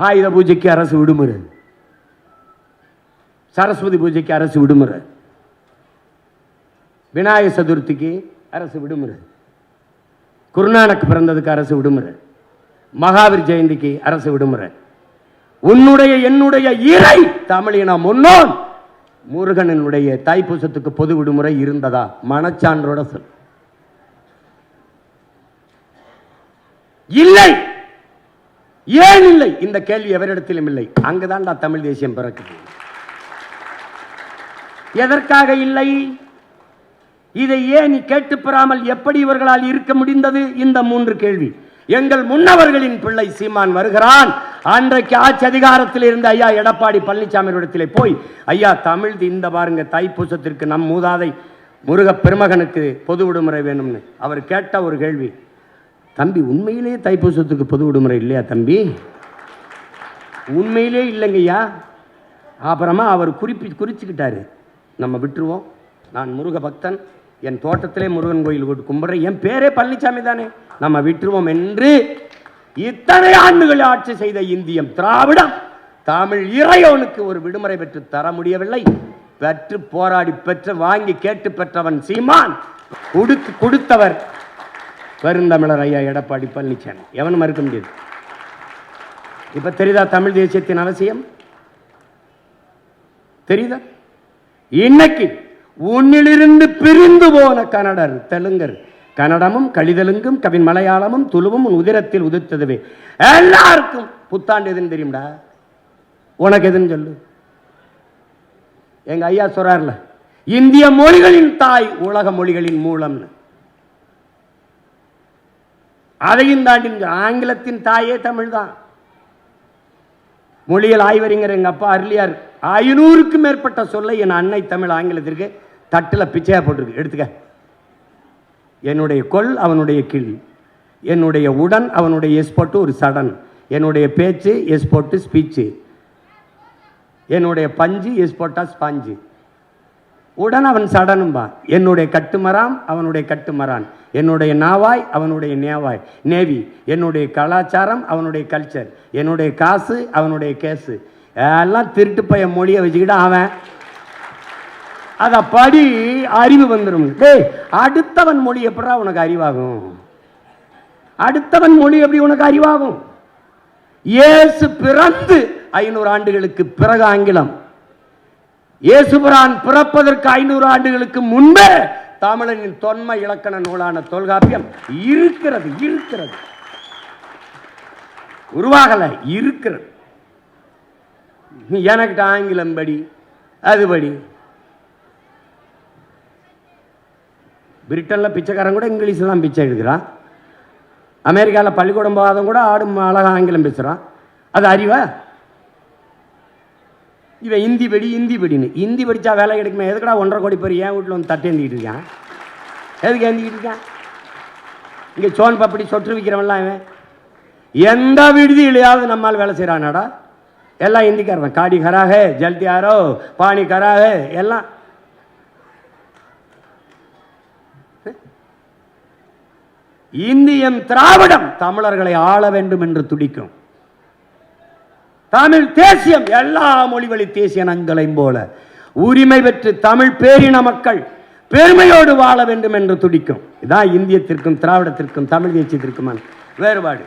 ஆயுத பூஜைக்கு அரசு விடுமுறை, சரஸ்வதி பூஜைக்கு அரசு விடுமுறை, விநாயகர் சதுர்த்திக்கு அரசு விடுமுறை, குருநானக் பிறந்ததுக்கு அரசு விடுமுறை, மகாவீர் ஜெயந்திக்கு அரசு விடுமுறை. உன்னுடைய என்னுடைய இறை தமிழின முன்னோன் முருகனுடைய தைப்பூசத்துக்கு பொது விடுமுறை இருந்ததா? மனச்சான்றோட சொல். இல்லை. ஏன் இல்லை? இந்த கேள்வி எவரிடத்திலும் இல்லை. அங்குதான்டா தமிழ் தேசியம் பிறக்குது. எதற்காக இல்லை? இதை ஏன் கேட்டு பெறாமல் எப்படி இவர்களால் இருக்க முடிந்தது? இந்த 3 கேள்வி. எங்கள் முன்னவர்களின் பிள்ளை சீமான் வருகிறான். அன்றைக்கு ஆட்சி அதிகாரத்தில் இருந்த ஐயா எடப்பாடி பழனிசாமி இடத்திலே போய், ஐயா தமிழ் இந்த பாருங்க தைப்பூசத்திற்கு நம் மூதாதை முருக பெருமகனுக்கு பொது விடுமுறை வேணும்னு அவர் கேட்ட ஒரு கேள்வி, தம்பி உண்மையிலேயே தைப்பூசத்துக்கு பொது விடுமுறை இல்லையா தம்பி? உண்மையிலே இல்லைங்கய்யா. அப்புறமா அவர் குறிச்சுக்கிட்டாரு, நம்ம விட்டுருவோம், நான் முருக பக்தன், என் தோட்டத்திலே முருகன் கோயில் கும்பிட்றேன், என் பேரே பழனிசாமி தானே, நம்ம விட்டுருவோம் என்று இத்தனை ஆண்டுகள் ஆட்சி செய்த இந்தியம் திராவிடம் தமிழ் இறைவனுக்கு ஒரு விடுமுறை பெற்று தர முடியவில்லை. பெற்று போராடி பெற்று வாங்கி கேட்டு பெற்றவன் சீமான், கொடுத்தவர் பெருந்தமிழர் ஐயா எடப்பாடி பழனிசாமி. எவனும் மறுக்க முடியாது. இப்ப தெரியுதா தமிழ் தேசியத்தின் அவசியம்? தெரியுதா? இன்னைக்கு உன்னிலிருந்து பிரிந்து போன கன்னடர் தெலுங்கர், கன்னடமும் கழிதலுங்கும் கவின் மலையாளமும் துளுவும் உதிரத்தில் உதிர்த்ததுவே. எல்லாருக்கும் புத்தாண்டு எதுன்னு தெரியும்டா. உனக்கு எதுன்னு சொல்லு. எங்க ஐயா சொல்றாருல, இந்திய மொழிகளின் தாய் உலக மொழிகளின் மூலம்னு. அதையும் தாண்டி ஆங்கிலத்தின் தாயே தமிழ் தான். மொழியல் ஆய்வறிஞர் எங்க அப்பா அருளியார் 500க்கும் மேற்பட்ட சொல்லை என் அன்னை தமிழ் ஆங்கிலத்திற்கு தட்டில் பிச்சையா போட்டிருக்கு. எடுத்துக்க. என்னுடைய கொல் அவனுடைய கிள், என்னுடைய உடன் அவனுடைய எஸ்போட்டு ஒரு சடன், என்னுடைய பேச்சு எஸ்போட்டு ஸ்பீச்சு, என்னுடைய பஞ்சு எஸ்போட்டா ஸ்பாஞ்சு, உடன் அவன் சடனும்பா, என்னுடைய கட்டுமராம் அவனுடைய கட்டுமரான், என்னுடைய நாவாய் அவனுடைய நேவாய் நேவி, என்னுடைய கலாச்சாரம் அவனுடைய கல்ச்சர், என்னுடைய காசு அவனுடைய கேஸு. எல்லாம் திருட்டு பைய மொழியை வச்சுக்கிட்டு அவன் அதை படி அறிவு வந்துடும். அடுத்தவன் மொழி எப்படா உனக்கு அறிவாகும்? அடுத்தவன் மொழி எப்படி உனக்கு அறிவாகும்? இயேசு பிறந்து 500 ஆண்டுகளுக்கு பிறகு ஆங்கிலம், இயேசுபிரான் பிறப்பதற்கு 500 ஆண்டுகளுக்கு முன்பே தமிழனின் தொன்ம இலக்கண நூலான தொல்காப்பியம் இருக்கிறது. உருவாகல, இருக்கிறது. எனக்கு ஆங்கிலம் படி, அதுபடி. பிரிட்டனில் பிச்சைக்காரன் கூட இங்கிலீஷில் தான் பிச்சை எடுக்கிறான். அமெரிக்காவில் பள்ளிக்கூடம் போகாதவன் கூட அழகாக ஆங்கிலம் பேசுகிறான். அது அறிவா? இவன் இந்தி படின்னு இந்தி படித்தா வேலை கிடைக்குமே. எதுக்கடா 1.5 கோடி பேர் என் வீட்டில் வந்து தட்டு ஏந்திக்கிட்டு இருக்கான்? எதுக்கு ஏந்திக்கிட்டு இருக்கான்? இங்கே சோன் பப்படி சொட்டு விற்கிறவன்லாம் இவன். எந்த விடுதியிலையாவது நம்மால் வேலை செய்கிறானாடா? எல்லாம் இந்திக்காரன். காடி கராக, ஜல்தி ஆரோ, பானி கராக, எல்லாம். இந்தியம் திராவிடம் தமிழர்களை ஆள வேண்டும் என்று துடிக்கும். தமிழ் தேசியம் எல்லா மொழிவழி தேசிய நங்களையும் போல உரிமை பெற்று தமிழ் பேரின மக்கள் பெருமையோடு வாழ வேண்டும் என்று துடிக்கும். இதான் இந்தியத்திற்கும் திராவிடத்திற்கும் தமிழ் தேசியத்திற்குமான வேறுபாடு.